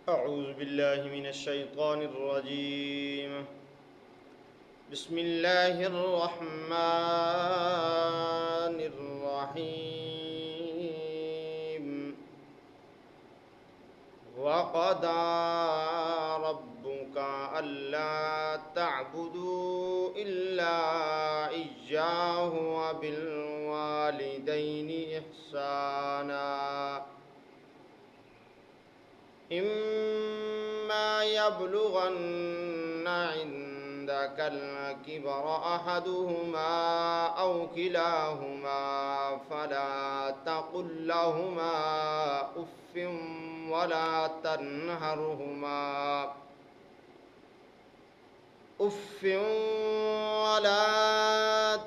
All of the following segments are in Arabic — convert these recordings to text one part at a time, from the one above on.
أعوذ بالله من الشيطان الرجيم. بسم الله الرحمن الرحيم. وقضى ربك ألا تعبدوا إلا إياه وبالوالدين إحسانا إما يبلغن عندك الكبر أحدهما أو كلاهما فلا تقل لهما أف ولا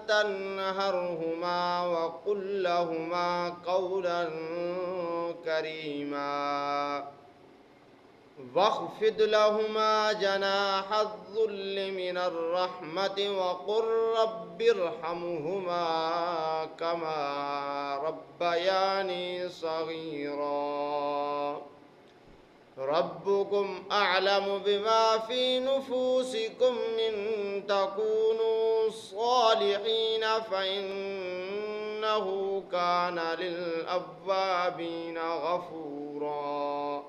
تنهرهما وقل لهما قولا كريما واخفض لهما جناح الذل من الرحمة وقل رب ارحمهما كما ربياني صغيرا ربكم أعلم بما في نفوسكم إن تكونوا صالحين فإنه كان للأوابين غفورا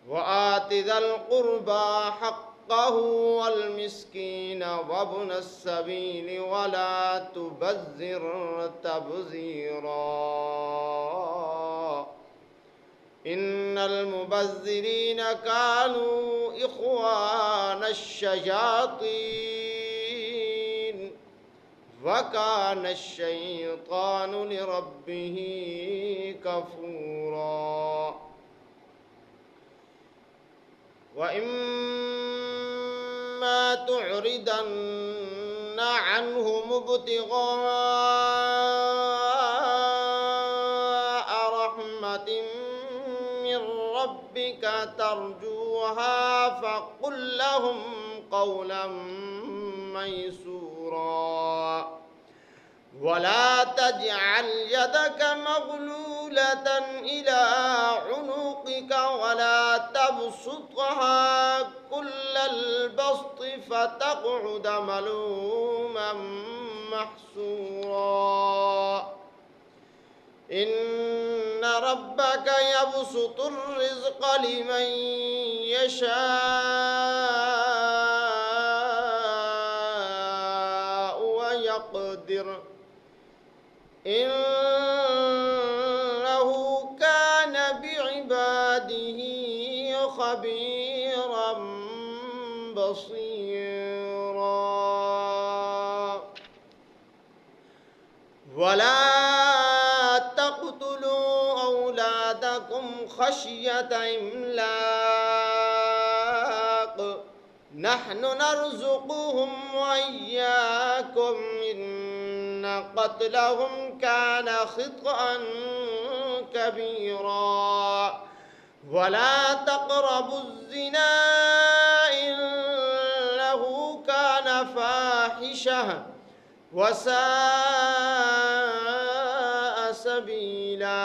وآت ذا القربى حقه والمسكين وابن السبيل ولا تبذر تبذيرا إن المبذرين كانوا إخوان الشياطين وكان الشيطان لربه كفورا وإما تعرضن عنهم ابتغاء رحمة من ربك ترجوها فقل لهم قولا ميسورا ولا تجعل يدك مغلولة إلى عنقك ولا تبسطها كل البسط فتقعد ملوما محسورا إن ربك يبسط الرزق لمن يشاء ويقدر إنه كان بعباده خبيرا بصيرا ولا تقتلوا أولادكم خشية إملاق نحن نرزقهم وإياكم إن قتلهم كان خطأ كبيرا ولا تقربوا الزنا إنه كان فاحشة وساء سبيلا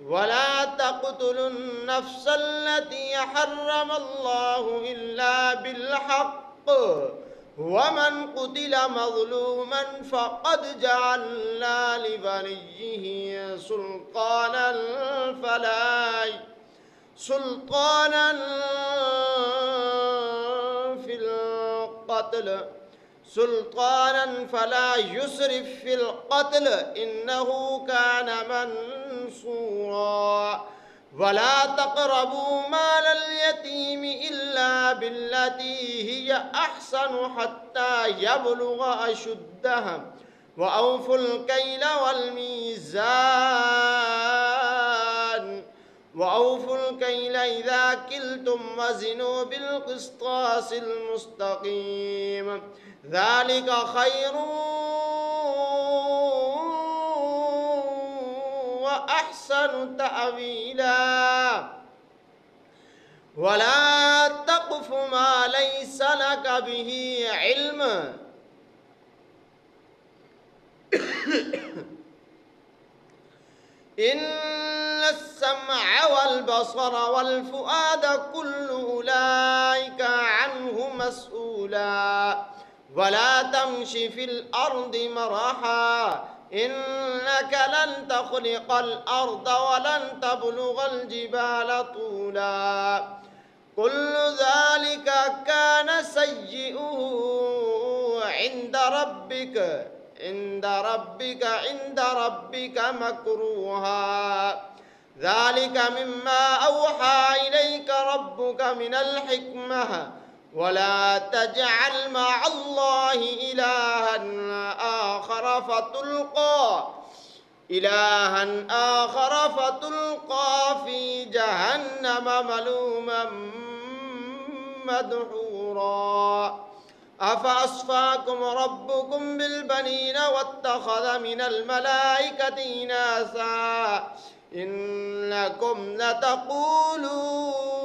ولا تقتلوا النفس التي حرم الله إلا بالحق ومن قتل مظلوما فقد جعلنا لوليه سلطانا فلا يسرف في القتل إنه كان منصورا ولا تقربوا مال اليتيم إلا بالتي هي أحسن حتى يبلغ أشده وأوفوا الكيل إذا كلتم وزنوا بالقسطاس المستقيم ذلك خير وأحسن تأويلا ولا تقف ما ليس لك به علم إن السمع والبصر والفؤاد كل أولئك عنه مسؤولا ولا تمش في الأرض مرحا إنك لن تخرق الأرض ولن تبلغ الجبال طولا كل ذلك كان سيئه عند ربك مكروها ذلك مما أوحى إليك ربك من الحكمة ولا تجعل مع الله إلها آخر فتلقى في جهنم ملوما مدحورا أفأصفاكم ربكم بالبنين واتخذ من الملائكة إناثا إنكم لتقولون